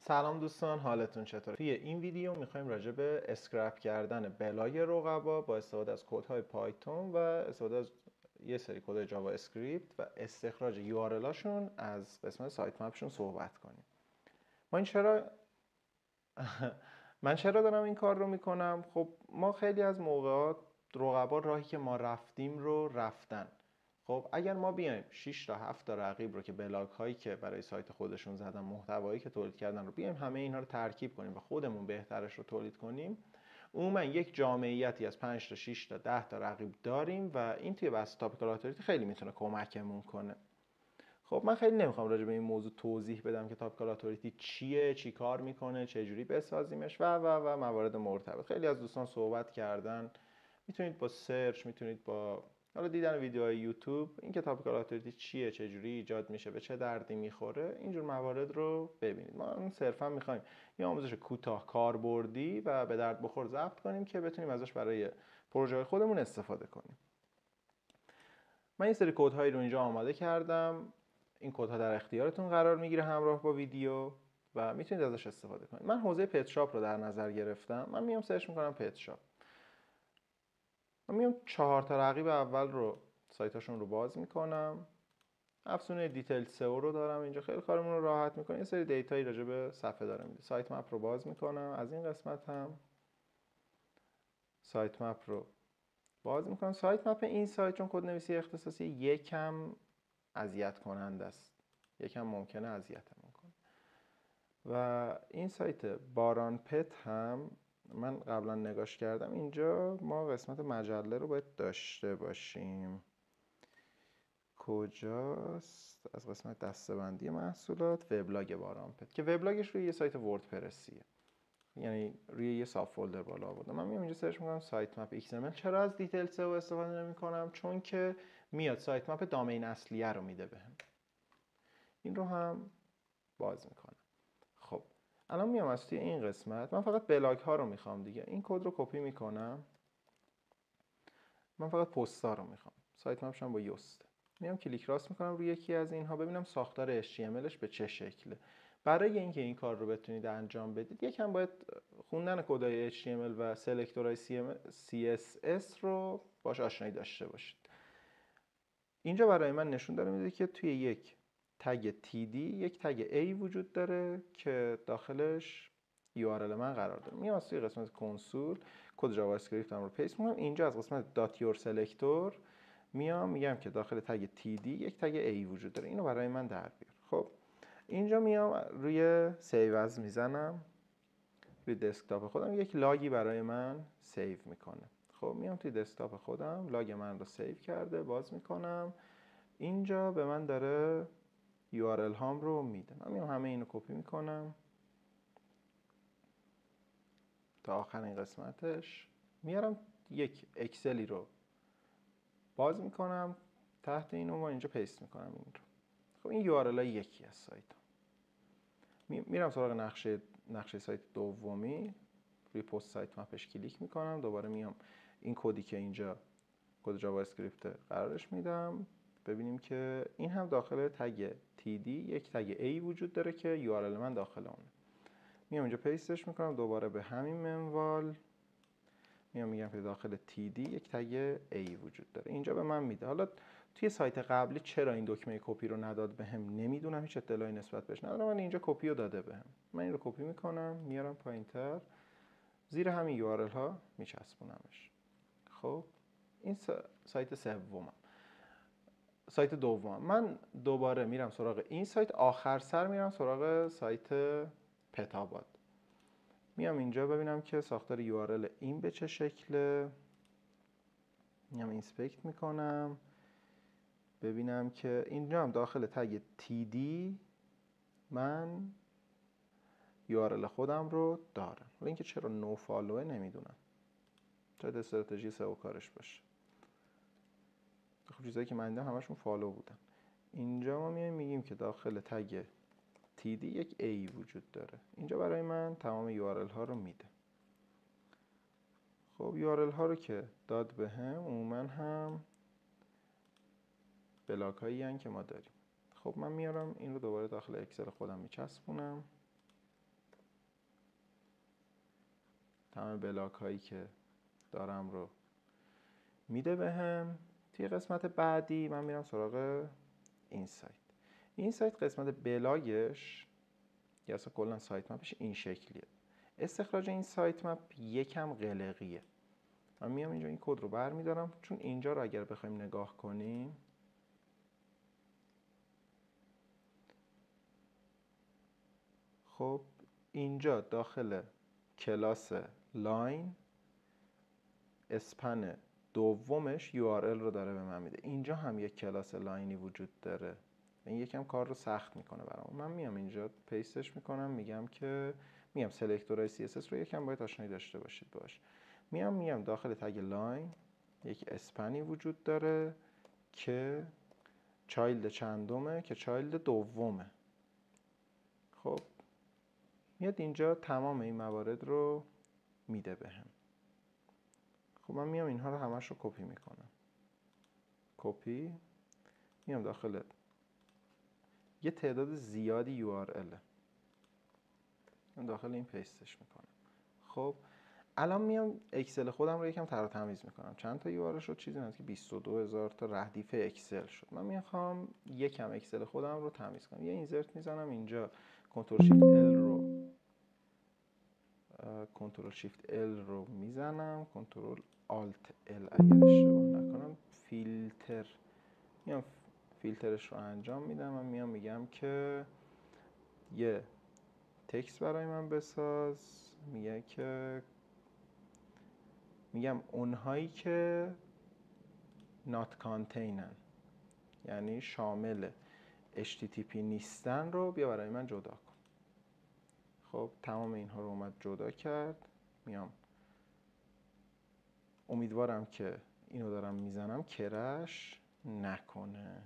سلام دوستان، حالتون چطوره؟ توی این ویدیو میخوایم راجع به اسکرپ کردن بلاگ رقبا با استفاده از کدهای پایتون و استفاده از یه سری کد جاوا اسکریپت و استخراج URL هاشون از قسمت سایت مپشون صحبت کنیم. ما این چرا من چرا دارم این کار رو میکنم؟ خب ما خیلی از موقعات رقبا راهی که ما رفتیم رو رفتن. خب اگر ما بیایم 6 تا 7 تا رقیب رو که بلاگ هایی که برای سایت خودشون زدن، محتوایی که تولید کردن رو بیایم همه اینها رو ترکیب کنیم و خودمون بهترش رو تولید کنیم، عموما یک جامعیتی از 5 تا 6 تا 10 تا رقیب داریم و این توی بحث تاپیکال اتوریتی خیلی میتونه کمکمون کنه. خب من خیلی نمیخوام راجع به این موضوع توضیح بدم که تاپیکال اتوریتی چیه، چی کار میکنه، چه جوری بسازیمش و موارد مرتبط. خیلی از دوستان صحبت کردن، میتونید با سرچ، میتونید با حالا دیدن ویدیوهای یوتیوب این که تاپیکال اتوریتی چیه، چه جوری ایجاد میشه، به چه دردی میخوره، اینجور موارد رو ببینید. ما صرفا میخوایم یه آموزش کوتاه کاربردی و به درد بخور ضبط کنیم که بتونیم ازش برای پروژه خودمون استفاده کنیم. من این سری کدهایی رو اینجا آماده کردم. این کدها در اختیارتون قرار میگیره همراه با ویدیو و میتونید ازش استفاده کنید. من حوزه پت شاپ رو در نظر گرفتم. من میام سرچ میکنم پت شاپ. من میام 4 تا رقیب اول رو سایتاشون رو باز میکنم. افزونه دیتیل سئو رو دارم اینجا، خیلی کارمون رو راحت میکنه. یه سری دیتایی راجع به صفحه داره میده. سایت مپ رو باز میکنم. از این قسمت هم سایت مپ رو باز میکنم. سایت مپ این سایت چون کدنویسی اختصاصی یکم اذیت کننده است، یکم ممکنه اذیتمون کنه. و این سایت باران پت هم من قبلا نگاش کردم. اینجا ما قسمت مجله رو باید داشته باشیم. کجاست؟ از قسمت دسته‌بندی محصولات، وبلاگ باران پت که وبلاگش روی یه سایت وردپرسیه، یعنی روی یه ساب فولدر بالا آوردم. من میام اینجا سرچ میکنم سایت مپ XML. چرا از دیتیل سئو استفاده نمیکنم؟ چون که میاد سایت مپ دامین اصلیه رو میده بهم. این رو هم باز میکنم. خب الان میام از توی این قسمت، من فقط بلاگ ها رو میخوام دیگه. این کد رو کپی میکنم. من فقط پست‌ها رو میخوام. سایت مپش هم با یوست. میام کلیک راست میکنم روی یکی از اینها ببینم ساختار HTMLش به چه شکله. برای اینکه این کار رو بتونید انجام بدید یکم باید خوندن کدای HTML و سلکتورهای CSS رو باش آشنایی داشته باشید. اینجا برای من نشون داره میده که توی یک تگ TD یک تگ A وجود داره که داخلش URL من قرار داره. میام از توی قسمت کنسول کد جاوا اسکریپت رو پیست میکنم. اینجا از قسمت دات یور سلکتور میام میگم که داخل تگ TD یک تگ A وجود داره. اینو برای من در بیار. خب اینجا میام روی سیو از میزنم. روی دسکتاپ خودم یک لاگی برای من سیو میکنه. خب میام توی دسکتاپ خودم لاگ من رو سیو کرده، باز میکنم. اینجا به من داره URL هام رو میده. من میام همه اینو کپی میکنم تا آخرین قسمتش، میارم یک اکسلی رو باز میکنم تحت این عنوان اینجا پیست میکنم این رو. خب این URL های یکی از سایت ها. میرم سراغ نقشه سایت دومی، روی پست سایت مپش کلیک میکنم. دوباره میام این کدی که اینجا کد جاوا اسکریپت قرارش میدم. ببینیم که این هم داخل تگ TD یک تگ A وجود داره که URL من داخل اونه. میام اینجا پیستش میکنم دوباره به همین منوال. میام میگم که داخل TD یک تگ A وجود داره. اینجا به من میده. حالا توی سایت قبلی چرا این دکمه کپی رو نداد بهم نمیدونم، هیچ اطلاعی نسبت بهش ندارم. من اینجا کپی رو داده بهم. من این رو کپی میکنم میارم پایینتر، زیر همین URL ها میچسبونمش. خب این سایت سومم. سایت دوم من دوباره میرم سراغ این سایت، آخر سر میرم سراغ سایت پتاباد. میام اینجا ببینم که ساختار URL این به چه شکله. میام اینسپکت میکنم ببینم که اینجا هم داخل تگ TD من URL خودم رو دارم. حالا اینکه چرا نو فالوه نمیدونم، شاید استراتژی سئو کارش باشه. خب چیزایی که من دیدم همشون فالو بودن. اینجا ما میگیم که داخل تگ TD یک A وجود داره. اینجا برای من تمام URL ها رو میده. خب URL ها رو که داد به هم عموما هم بلاک هایی هن که ما داریم. خب من میارم این رو دوباره داخل اکسل خودم میچسبونم. تمام بلاک هایی که دارم رو میده بهم. توی قسمت بعدی من میرم سراغ این سایت. این سایت قسمت بلاگش یا اصلا کلا سایت مپش این شکلیه. استخراج این سایت مپ یکم قلقیه. من میام اینجا این کد رو برمیدارم، چون اینجا رو اگر بخوایم نگاه کنیم خب اینجا داخل کلاس لاین اسپن دومش URL رو داره به من میده. اینجا هم یک کلاس لاینی وجود داره. این یکم کار رو سخت میکنه برام. من میام اینجا پیستش میکنم، میگم سلکتورهای CSS رو یکم باید آشنایی داشته باشید باش. میام داخل تگ لاین یک اسپنی وجود داره که چایلد چندمه، که چایلد دومه. خب میاد اینجا تمام این موارد رو میده بهم. خب من میام اینها رو همش رو کپی میکنم. کپی، میام داخل یه تعداد زیادی URL من داخل این پیستش میکنم. خب الان میام اکسل خودم رو یکم تر و تمیز میکنم. چند تا URL شد؟ چیزی نزدیک 22000 تا ردیف اکسل شد. من میخوام یکم اکسل خودم رو تمیز کنم. یه اینسرت میزنم اینجا، کنترل شیفت ال رو میزنم، کنترل آلت ال اگر اشتباه نکنم، میام فیلترش رو انجام میدم. من میگم که یه تکست برای من بساز. میگم اونهایی که not containن، یعنی شامل HTTP نیستن رو بیا برای من جدا کن. خب تمام اینها رو اومد جدا کرد. میام امیدوارم که اینو دارم میزنم کرش نکنه.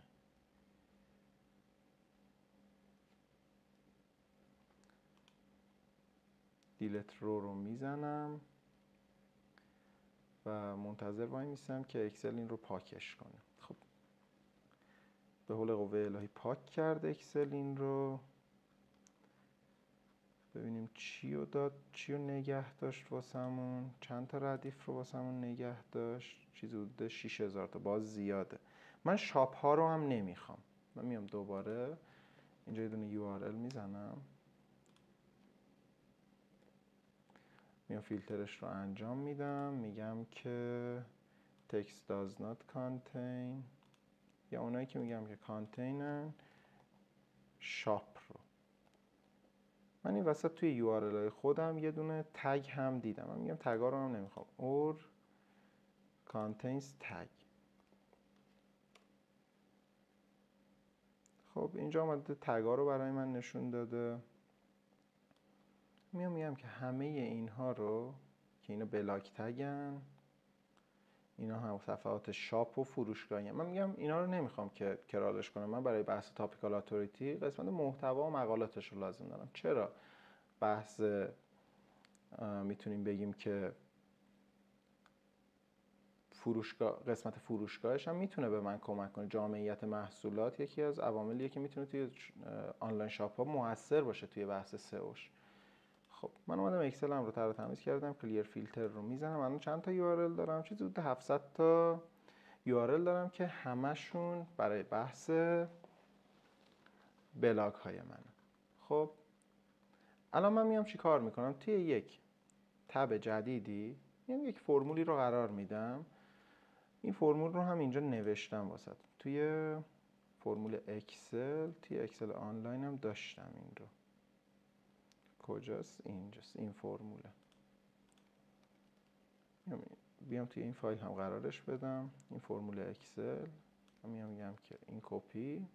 دیلت رو میزنم و منتظر وای میستم که اکسل این رو پاکش کنه. خب به حول قوه الهی پاک کرد اکسل این رو. ببینیم چی رو داد، چی رو نگه داشت واسمون. چند تا ردیف رو واسمون نگه داشت؟ چیزی حدود 6000 تا، باز زیاده. من شاپ ها رو هم نمیخوام. من میام دوباره اینجا یه دونه URL میزنم، میام فیلترش رو انجام میدم، میگم که text does not contain، یا اونایی که میگم که containن شاپ رو. من این وسط توی URL های خودم یه دونه تگ هم دیدم. من میگم تگ ها رو هم نمیخوام، or contains tag. خب اینجا آمده تگ ها رو برای من نشون داده. میگم که همه اینها رو که اینا بلاک تگن، اینا هم صفحات شاپ و فروشگاهی. من میگم اینا رو نمیخوام که کرالش کنم. من برای بحث تاپیکال اتوریتی قسمت محتوا و مقالاتش رو لازم دارم. چرا؟ بحث میتونیم بگیم که قسمت فروشگاهش هم میتونه به من کمک کنه. جامعیت محصولات یکی از عواملیه که میتونه توی آنلاین شاپ ها موثر باشه توی بحث سئوش. خب من اومدم اکسل هم رو تر و تمیز کردم، کلیر فیلتر رو میزنم. الان چند تا URL دارم؟ چیزی حدود 700 تا URL دارم که همشون برای بحث بلاگ های منه. خب الان من میام چی کار میکنم؟ توی یک تب جدیدی میام یک فرمولی رو قرار میدم. این فرمول رو هم اینجا نوشتم واسه توی فرمول اکسل، توی اکسل آنلاین هم داشتم. این رو کجاست؟ اینجاست. این فرموله. بیام توی این فایل هم قرارش بدم، این فرمول اکسل. میگم که این کپی،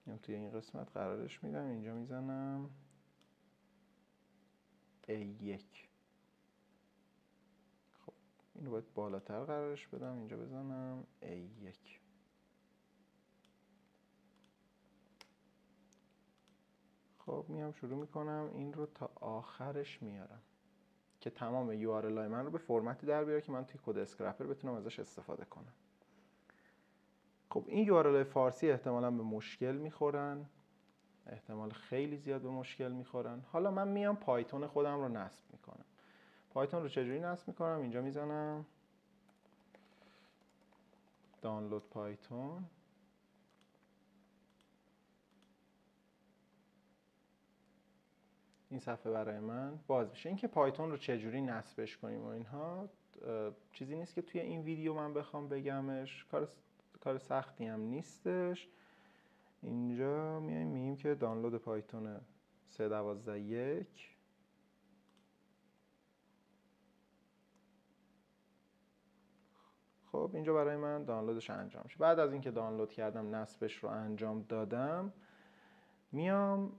میام توی این قسمت قرارش میدم. اینجا میزنم A1. خب اینو باید بالاتر قرارش بدم. اینجا بزنم A1. خب میام شروع میکنم این رو تا آخرش میارم که تمام URL های من رو به فرمتی در بیاره که من توی کد اسکرپر بتونم ازش استفاده کنم. خب این URL های فارسی احتمالاً به مشکل میخورن. احتمال خیلی زیاد به مشکل میخورن. حالا من میام پایتون خودم رو نصب میکنم. پایتون رو چجوری نصب میکنم؟ اینجا میزنم دانلود پایتون. این صفحه برای من باز میشه. اینکه پایتون رو چجوری نصبش کنیم و اینها چیزی نیست که توی این ویدیو من بخوام بگمش. کار سختی هم نیستش. اینجا میگیم که دانلود پایتون 3.12.1. خب اینجا برای من دانلودش انجام شد. بعد از اینکه دانلود کردم، نصبش رو انجام دادم، میام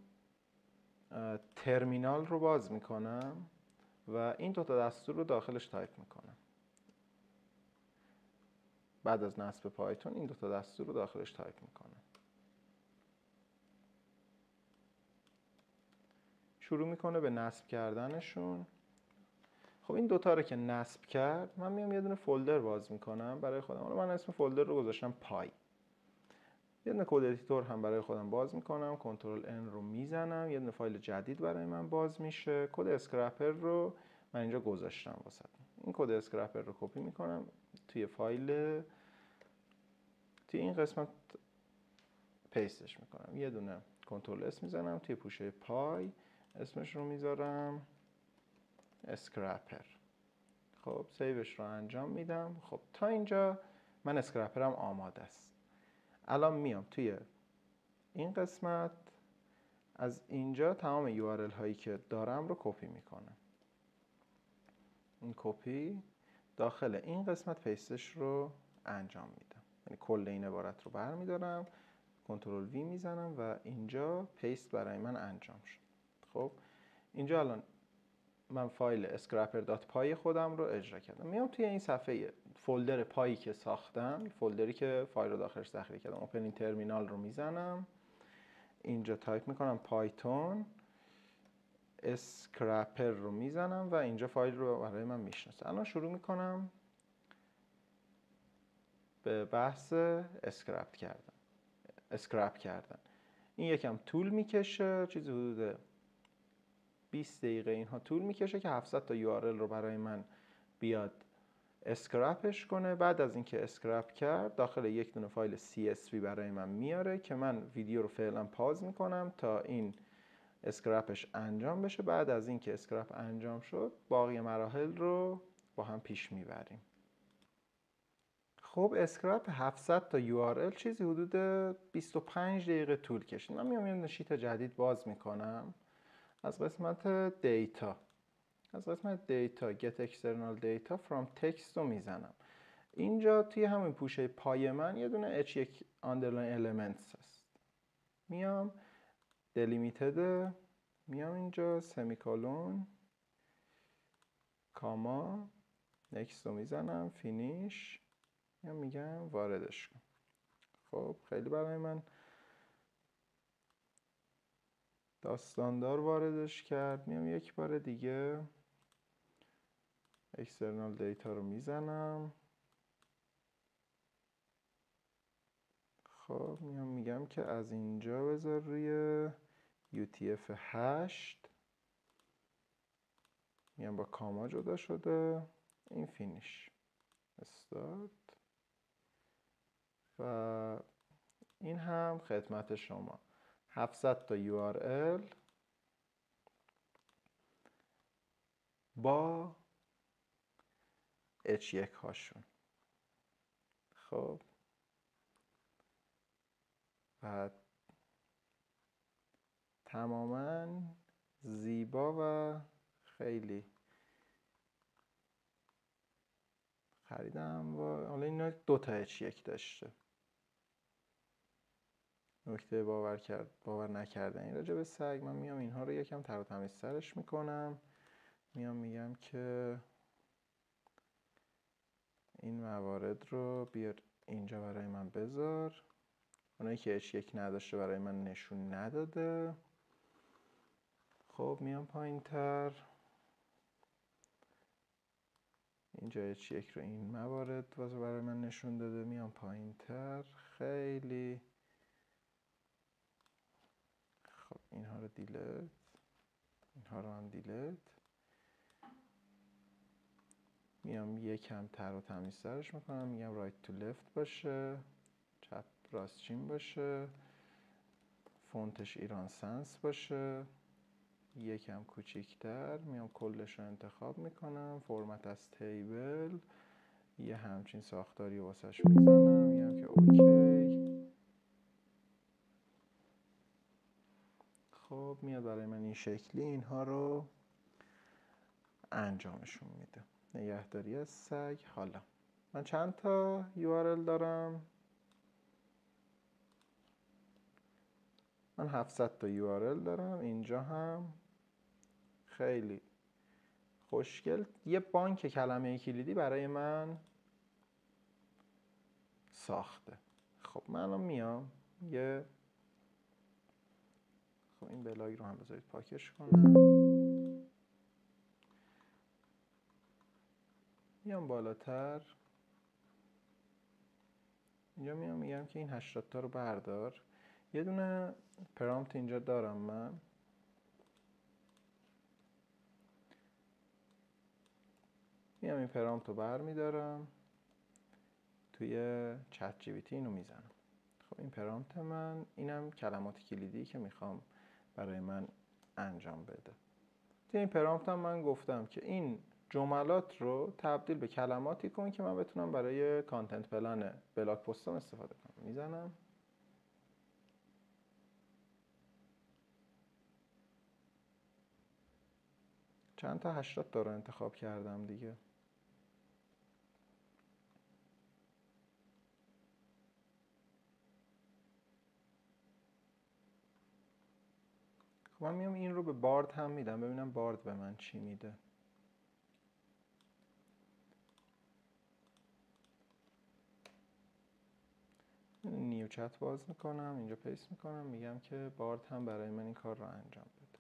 ترمینال رو باز میکنم و این دوتا دستور رو داخلش تایپ میکنم. بعد از نصب پایتون این دوتا دستور رو داخلش تایپ میکنم. شروع میکنه به نصب کردنشون. خب این دوتا رو که نصب کرد، من میام یه دونه فولدر باز میکنم برای خودم. من اسم فولدر رو گذاشتم پای. یه دونه کد ادیتور هم برای خودم باز میکنم، کنترل N رو میزنم، یه دونه فایل جدید برای من باز میشه. کد اسکرپر رو من اینجا گذاشتم واسه. این کد اسکرپر رو کپی میکنم توی فایل، توی این قسمت پیستش میکنم. یه دونه کنترل S میزنم، توی پوشه پای اسمش رو میذارم اسکرپر. خب سیوش رو انجام میدم. خب تا اینجا من اسکرپرم آماده است. الان میام توی این قسمت، از اینجا تمام URL هایی که دارم رو کپی میکنم. این کپی داخل این قسمت پیستش رو انجام میدم. یعنی کل این عبارت رو برمیدارم، کنترل V میزنم و اینجا پیست برای من انجام شد. خب اینجا الان من فایل scraper.py خودم رو اجرا کردم. میام توی این صفحه فولدر پایی که ساختم، فولدری که فایل رو داخلش ذخیره کردم، اوپنینگ ترمینال رو میزنم. اینجا تایپ میکنم پایتون اسکرپر رو میزنم و اینجا فایل رو برای من میشناسه. الان شروع میکنم به بحث اسکرپ کردن. این یکم طول میکشه، چیزی حدود 20 دقیقه اینها طول میکشه که 700 تا URL رو برای من بیاد اسکرپش کنه. بعد از اینکه اسکرپ کرد، داخل یک دونه فایل CSV برای من میاره که من ویدیو رو فعلا پاز میکنم تا این اسکرپش انجام بشه. بعد از اینکه اسکرپ انجام شد، باقی مراحل رو با هم پیش میبریم. خب اسکرپ 700 تا URL چیزی حدود 25 دقیقه طول کشید. من میام یه شیت جدید باز میکنم از قسمت دیتا. از قسمت دیتا get external data from text رو میزنم. اینجا توی همین پوشه پای من یه دونه h1 underline elements هست. میام delimited، میام اینجا سمیکالون کاما next رو میزنم، finish، میگم واردش کن. خب خیلی برای من داستاندار واردش کرد. میام یک بار دیگه external data رو میزنم. خب میگم که از اینجا بذار روی UTF-8، میگم با کاما جدا شده، این فینیش استارت و این هم خدمت شما 700 تا URL با H1 هاشون. خب و تماما زیبا و خیلی خریدم. و حالا اینا دوتا H1 داشته. نکته باور نکردنی راجع به سگ، من میام اینها رو یکم تر و تمیز سرش میکنم. میگم که این موارد رو بیار اینجا برای من بذار. اونایی که H1 نداشته برای من نشون نداده. خب میام پایین تر، اینجا H1 رو این موارد برای من نشون داده. میام پایین تر، خیلی رو دیلیت، اینها رو هم دیلیت. میام یکم تر و تمیزترش میکنم، میگم رایت تو لفت باشه، چپ راست چین باشه، فونتش ایران سنس باشه، یکم کوچیکتر. میام کلش رو انتخاب میکنم، فرمت از تیبل، یه همچین ساختاری واسش میزنم، میگم که اوکی. خب میاد برای من این شکلی اینها رو انجامشون میده. نگهداری از سگ. حالا من چند تا URL دارم؟ من 700 تا URL دارم. اینجا هم خیلی خوشگل یه بانک کلمه کلیدی برای من ساخته. خب من الان میام خب این بلاگ رو هم بذارید پاکش کنم. میام بالاتر، اینجا میگم که این 80 تا رو بردار. یه دونه پرامپت اینجا دارم من. میام این پرامپت رو برمیدارم توی چت جی پی تی، اینو میزنم. خب این پرامپت من، اینم کلمات کلیدی که میخوام برای من انجام بده. توی این پرامپت هم من گفتم که این جملات رو تبدیل به کلماتی کن که من بتونم برای کانتنت پلن بلاگ پستم استفاده کنم. میزنم. چند تا 80 تا رو انتخاب کردم دیگه. خب من میام این رو به بارد هم میدم، ببینم بارد به من چی میده. نیو چت باز میکنم، اینجا پیست میکنم، میگم که بارد هم برای من این کار رو انجام بده.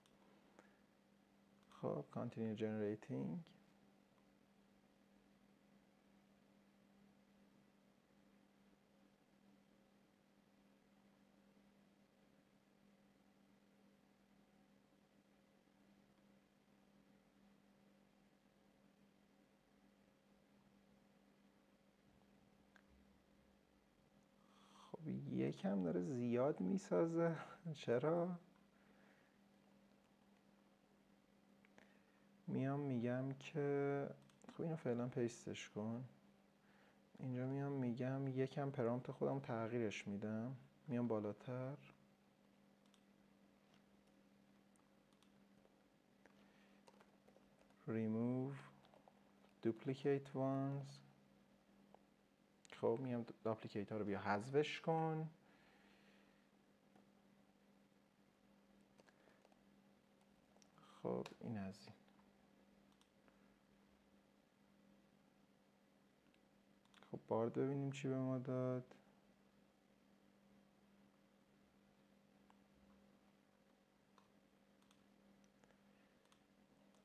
خب continue generating. خب یکم داره زیاد میسازه. چرا؟ میام میگم که خب اینو فعلا پیستش کن. اینجا میام میگم یکم پرامپت خودم تغییرش میدم. میام بالاتر، remove duplicate ones. خب میام داپلیکیت ها رو بیا حذفش کن. خب این از این. خب بارد ببینیم چی به ما داد.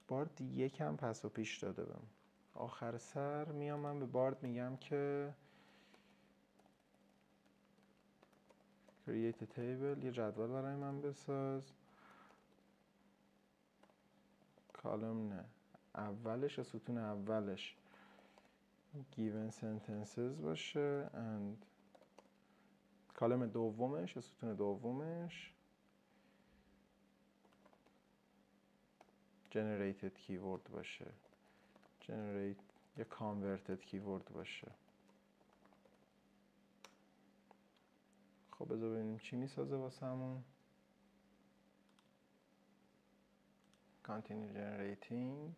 بارد یکم پس و پیش داده بهم. آخر سر میام من به بارد میگم که create a table، یه جدول برای من بساز. کالم نه، اولش ستون اولش given sentences باشه and کالم دومش ستون دومش generated keyword باشه، generate یا converted keyword باشه. خب بذار ببینیم چی میسازه واسمون. continue generating.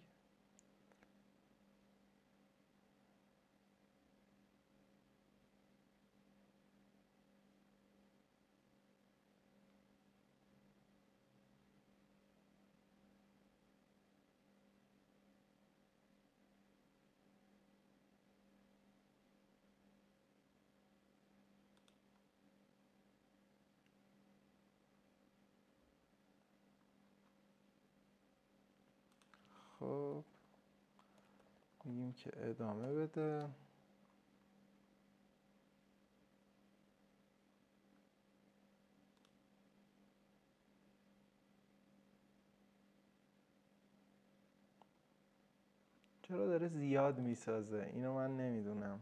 خب میگیم که ادامه بده. چرا داره زیاد میسازه؟ اینو من نمیدونم.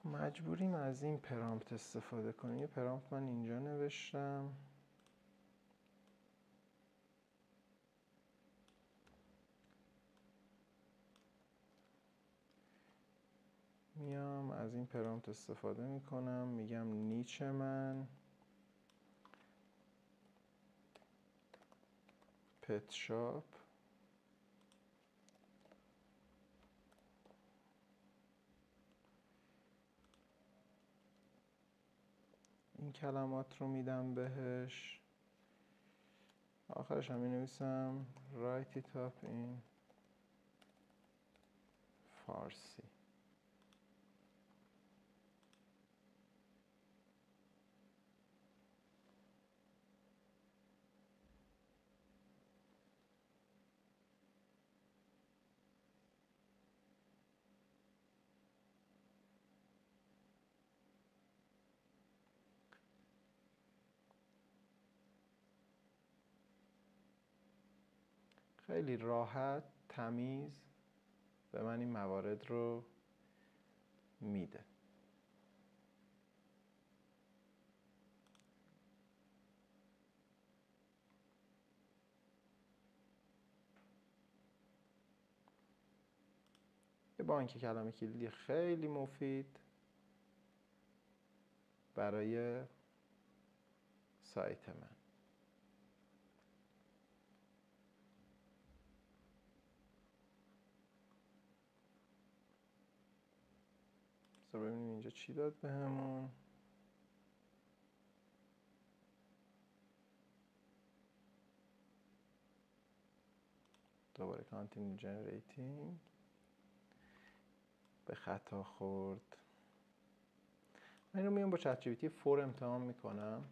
مجبوریم از این پرامپت استفاده کنیم. یه پرامپت من اینجا نوشتم. میام از این پرامپت استفاده میکنم، میگم نیچ من پت شاپ این کلمات رو میدم بهش. آخرش هم مینویسم write it up in فارسی. خیلی راحت، تمیز به من این موارد رو میده. یه بانک کلمه کلیدی خیلی مفید برای سایت من. ببینیم اینجا چی داد بهمون. دوباره continue generating. به خطا خورد. من اینو میام با چت جی پی تی 4 امتحان میکنم.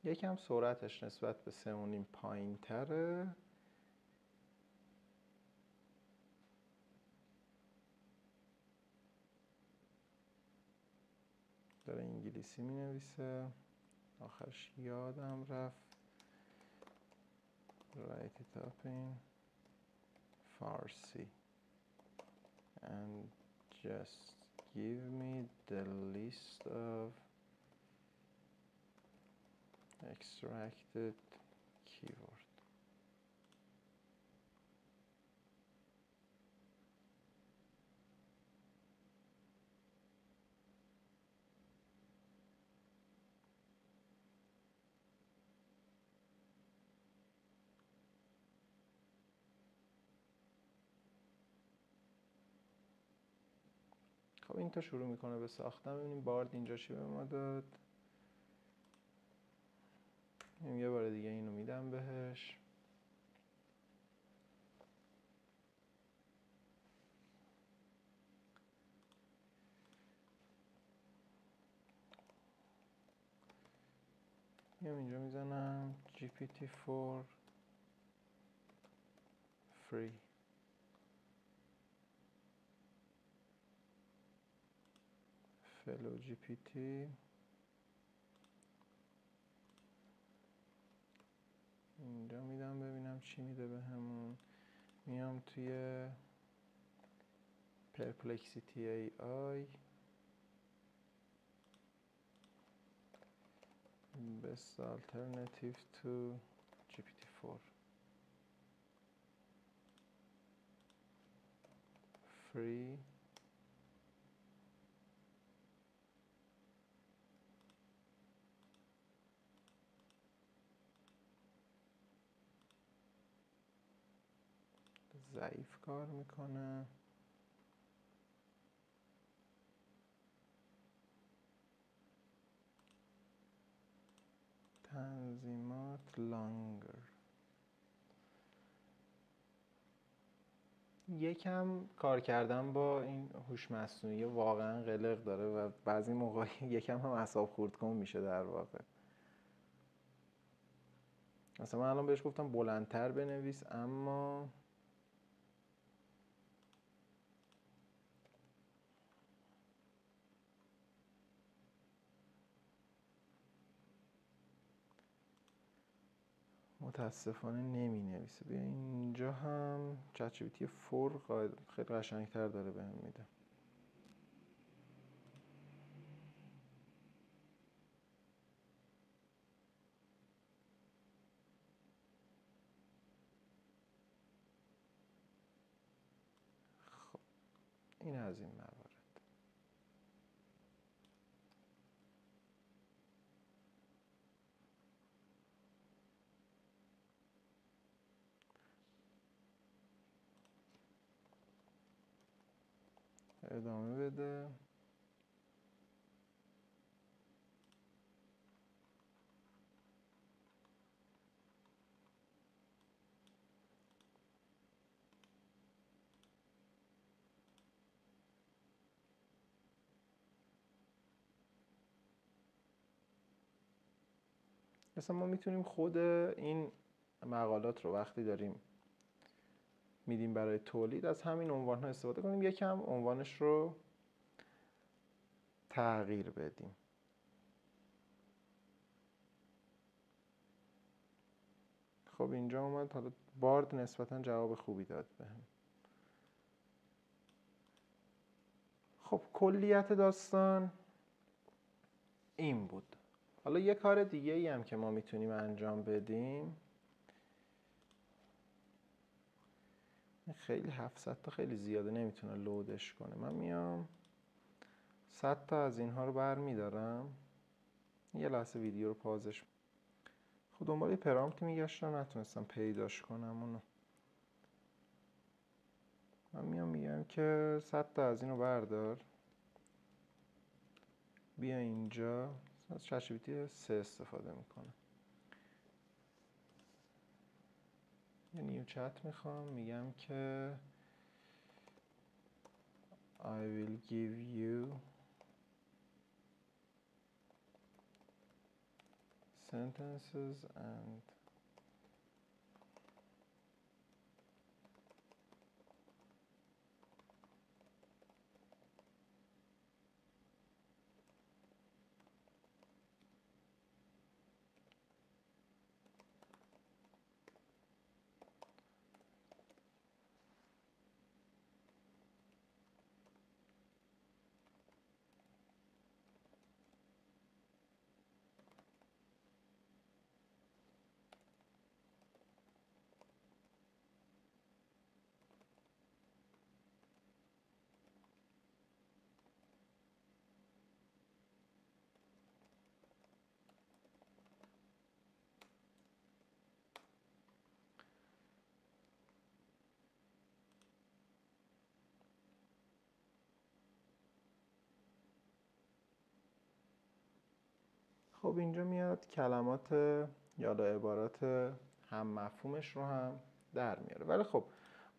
یکم سرعتش نسبت به 3.5 پایین تره. داره انگلیسی می نویسه. آخرش یادم رفت write it up in فارسی and just give me the list of extracted keyword. خب این تا شروع میکنه به ساختن. ببینیم بارد اینجا چی به ما داد. یه بار دیگه اینو میدم بهش. میام اینجا میزنم GPT-4 free. fellow GPT. اینجا میدم ببینم چی میده بهمون. میام توی Perplexity AI best alternative to GPT-4 free. ضعیف کار میکنه. تنظیمات longer. یکم کار کردن با این هوش مصنوعی واقعا قلق داره و بعضی موقع یکم هم اعصاب خورد کن میشه در واقع. مثلا من الان بهش گفتم بلندتر بنویس، اما متاسفانه نمی نویسه. بیا اینجا هم چت جی پی تی 4 خیلی قشنگتر داره بهم میده. خب این از این موارد. ادامه بده. مثلا ما میتونیم خود این مقالات رو وقتی داریم میدیم برای تولید از همین عنوان ها استفاده کنیم، یکم عنوانش رو تغییر بدیم. خب اینجا اومد، حالا بارد نسبتا جواب خوبی داد بهم. خب کلیت داستان این بود. حالا یه کار دیگه ای هم که ما میتونیم انجام بدیم، خیلی 700 تا خیلی زیاده نمیتونه لودش کنه. من میام 100 تا از اینها رو برمیدارم، یه لحظه ویدیو رو پازش. خب دنبال یه پرامپتی میگشتم نتونستم پیداش کنم اونو. من میام میگم که 100 تا از اینو بردار، بیا اینجا. از چت جی پی تی 3 استفاده میکنم. یه نیو چت میخوام، میگم که I will give you sentences and خب اینجا میاد کلمات یا عبارات هم مفهومش رو هم در میاره. ولی خب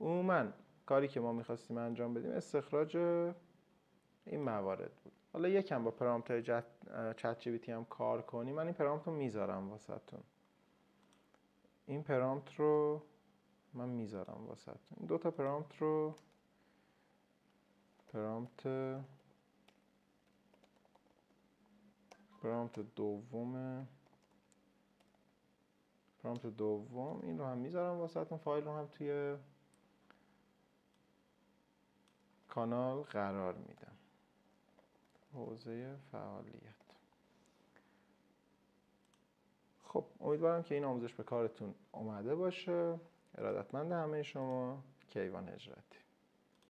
عموما کاری که ما میخواستیم انجام بدیم استخراج این موارد بود. حالا یکم با پرامپت های چت جی پی تی هم کار کنیم. من این پرامپت رو میذارم واسهتون، این پرامپت رو من میذارم واسهتون. این دوتا پرامپت رو، پرامپت دوم این رو هم میذارم واسهتون. فایل رو هم توی کانال قرار میدم. حوزه فعالیت. خب امیدوارم که این آموزش به کارتون اومده باشه. ارادتمند همه شما. کیوان هجرتی.